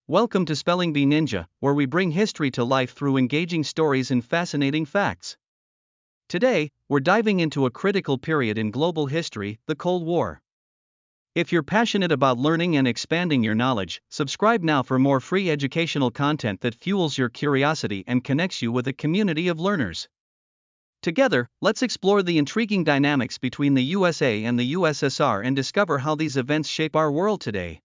Welcome to Spelling Bee Ninja, where we bring history to life through engaging stories and fascinating facts. Today, we're diving into a critical period in global history, the Cold War. If you're passionate about learning and expanding your knowledge, subscribe now for more free educational content that fuels your curiosity and connects you with a community of learners. Together, let's explore the intriguing dynamics between the USA and the USSR and discover how these events shape our world today.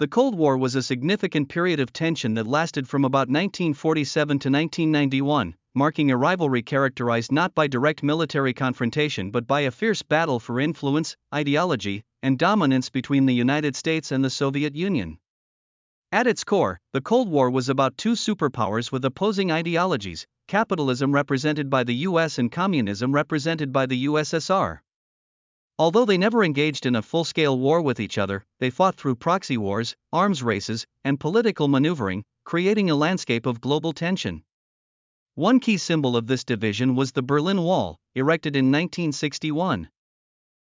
The Cold War was a significant period of tension that lasted from about 1947 to 1991, marking a rivalry characterized not by direct military confrontation but by a fierce battle for influence, ideology, and dominance between the United States and the Soviet Union. At its core, the Cold War was about two superpowers with opposing ideologies, capitalism represented by the US and communism represented by the USSR. Although they never engaged in a full-scale war with each other, they fought through proxy wars, arms races, and political maneuvering, creating a landscape of global tension. One key symbol of this division was the Berlin Wall, erected in 1961.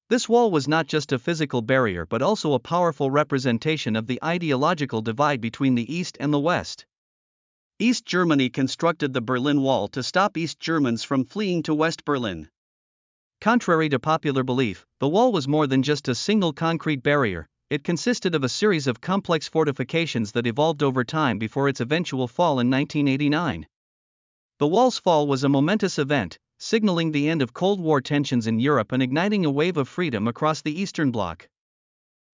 This wall was not just a physical barrier but also a powerful representation of the ideological divide between the East and the West. East Germany constructed the Berlin Wall to stop East Germans from fleeing to West Berlin. Contrary to popular belief, the wall was more than just a single concrete barrier. It consisted of a series of complex fortifications that evolved over time before its eventual fall in 1989. The wall's fall was a momentous event, signaling the end of Cold War tensions in Europe and igniting a wave of freedom across the Eastern Bloc.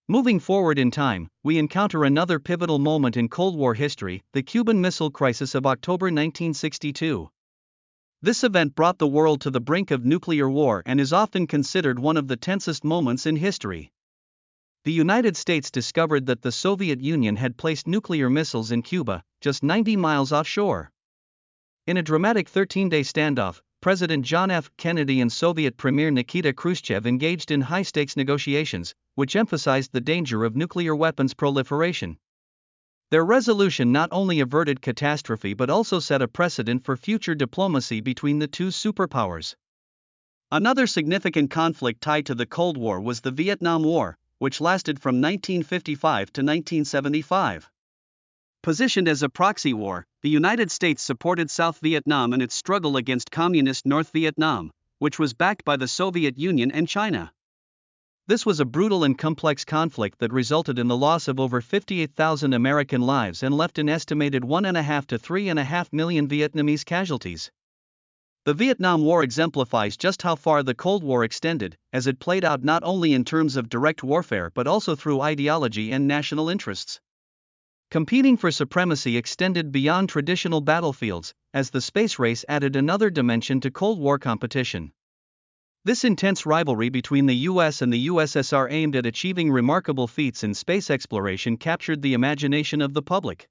Moving forward in time, we encounter another pivotal moment in Cold War history, the Cuban Missile Crisis of October 1962. This event brought the world to the brink of nuclear war and is often considered one of the tensest moments in history. The United States discovered that the Soviet Union had placed nuclear missiles in Cuba, just 90 miles offshore. In a dramatic 13-day standoff, President John F. Kennedy and Soviet Premier Nikita Khrushchev engaged in high-stakes negotiations, which emphasized the danger of nuclear weapons proliferation. Their resolution not only averted catastrophe but also set a precedent for future diplomacy between the two superpowers. Another significant conflict tied to the Cold War was the Vietnam War, which lasted from 1955 to 1975. Positioned as a proxy war, the United States supported South Vietnam in its struggle against Communist North Vietnam, which was backed by the Soviet Union and China. This was a brutal and complex conflict that resulted in the loss of over 58,000 American lives and left an estimated 1.5 to 3.5 million Vietnamese casualties. The Vietnam War exemplifies just how far the Cold War extended, as it played out not only in terms of direct warfare but also through ideology and national interests. Competing for supremacy extended beyond traditional battlefields, as the space race added another dimension to Cold War competition. This intense rivalry between the US and the USSR aimed at achieving remarkable feats in space exploration captured the imagination of the public.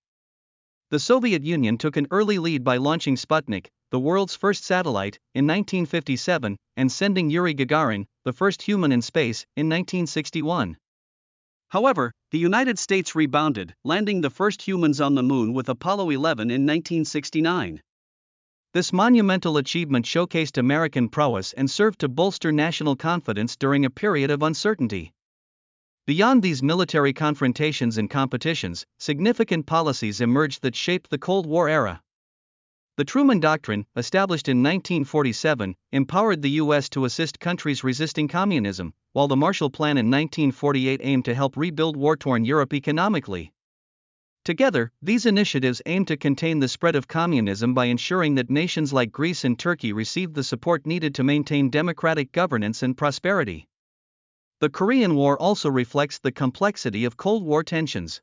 The Soviet Union took an early lead by launching Sputnik, the world's first satellite, in 1957, and sending Yuri Gagarin, the first human in space, in 1961. However, the United States rebounded, landing the first humans on the Moon with Apollo 11 in 1969. This monumental achievement showcased American prowess and served to bolster national confidence during a period of uncertainty. Beyond these military confrontations and competitions, significant policies emerged that shaped the Cold War era. The Truman Doctrine, established in 1947, empowered the U.S. to assist countries resisting communism, while the Marshall Plan in 1948 aimed to help rebuild war-torn Europe economically. Together, these initiatives aimed to contain the spread of communism by ensuring that nations like Greece and Turkey received the support needed to maintain democratic governance and prosperity. The Korean War also reflects the complexity of Cold War tensions.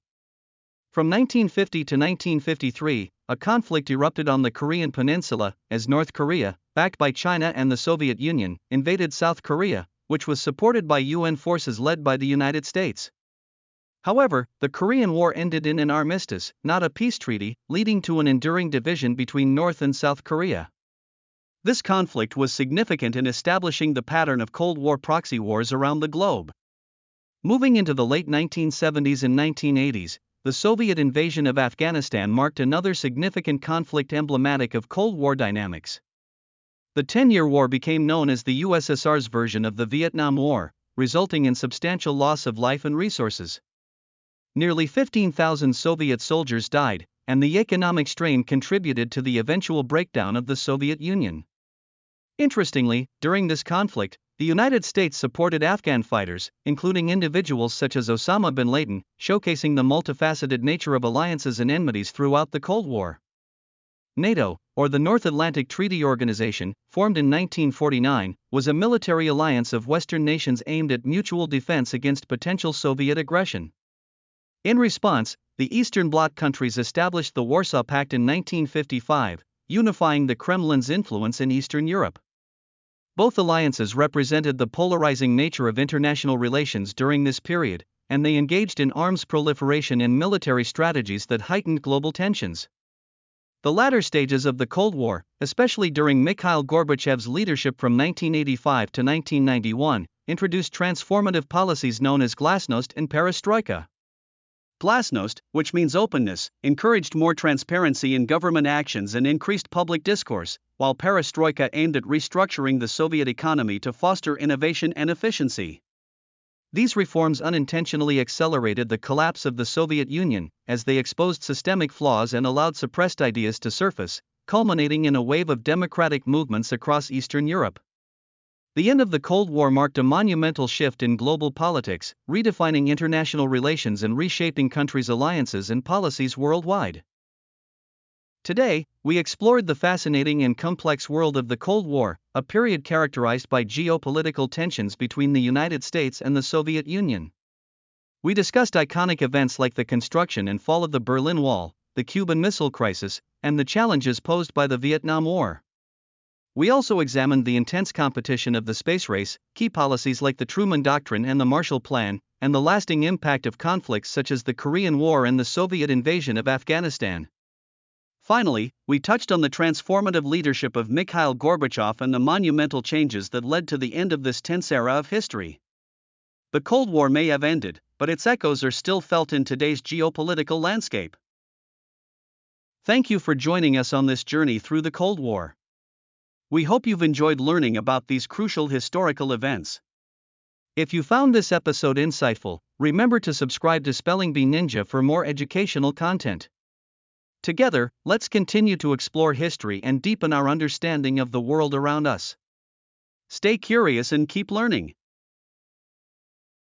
From 1950 to 1953, a conflict erupted on the Korean peninsula, as North Korea, backed by China and the Soviet Union, invaded South Korea, which was supported by UN forces led by the United States. However, the Korean War ended in an armistice, not a peace treaty, leading to an enduring division between North and South Korea. This conflict was significant in establishing the pattern of Cold War proxy wars around the globe. Moving into the late 1970s and 1980s, the Soviet invasion of Afghanistan marked another significant conflict emblematic of Cold War dynamics. The 10-year war became known as the USSR's version of the Vietnam War, resulting in substantial loss of life and resources. Nearly 15,000 Soviet soldiers died, and the economic strain contributed to the eventual breakdown of the Soviet Union. Interestingly, during this conflict, the United States supported Afghan fighters, including individuals such as Osama bin Laden, showcasing the multifaceted nature of alliances and enmities throughout the Cold War. NATO, or the North Atlantic Treaty Organization, formed in 1949, was a military alliance of Western nations aimed at mutual defense against potential Soviet aggression. In response, the Eastern Bloc countries established the Warsaw Pact in 1955, unifying the Kremlin's influence in Eastern Europe. Both alliances represented the polarizing nature of international relations during this period, and they engaged in arms proliferation and military strategies that heightened global tensions. The latter stages of the Cold War, especially during Mikhail Gorbachev's leadership from 1985 to 1991, introduced transformative policies known as Glasnost and Perestroika. Glasnost, which means openness, encouraged more transparency in government actions and increased public discourse, while Perestroika aimed at restructuring the Soviet economy to foster innovation and efficiency. These reforms unintentionally accelerated the collapse of the Soviet Union, as they exposed systemic flaws and allowed suppressed ideas to surface, culminating in a wave of democratic movements across Eastern Europe. The end of the Cold War marked a monumental shift in global politics, redefining international relations and reshaping countries' alliances and policies worldwide. Today, we explored the fascinating and complex world of the Cold War, a period characterized by geopolitical tensions between the United States and the Soviet Union. We discussed iconic events like the construction and fall of the Berlin Wall, the Cuban Missile Crisis, and the challenges posed by the Vietnam War. We also examined the intense competition of the space race, key policies like the Truman Doctrine and the Marshall Plan, and the lasting impact of conflicts such as the Korean War and the Soviet invasion of Afghanistan. Finally, we touched on the transformative leadership of Mikhail Gorbachev and the monumental changes that led to the end of this tense era of history. The Cold War may have ended, but its echoes are still felt in today's geopolitical landscape. Thank you for joining us on this journey through the Cold War. We hope you've enjoyed learning about these crucial historical events. If you found this episode insightful, remember to subscribe to Spelling Bee Ninja for more educational content. Together, let's continue to explore history and deepen our understanding of the world around us. Stay curious and keep learning.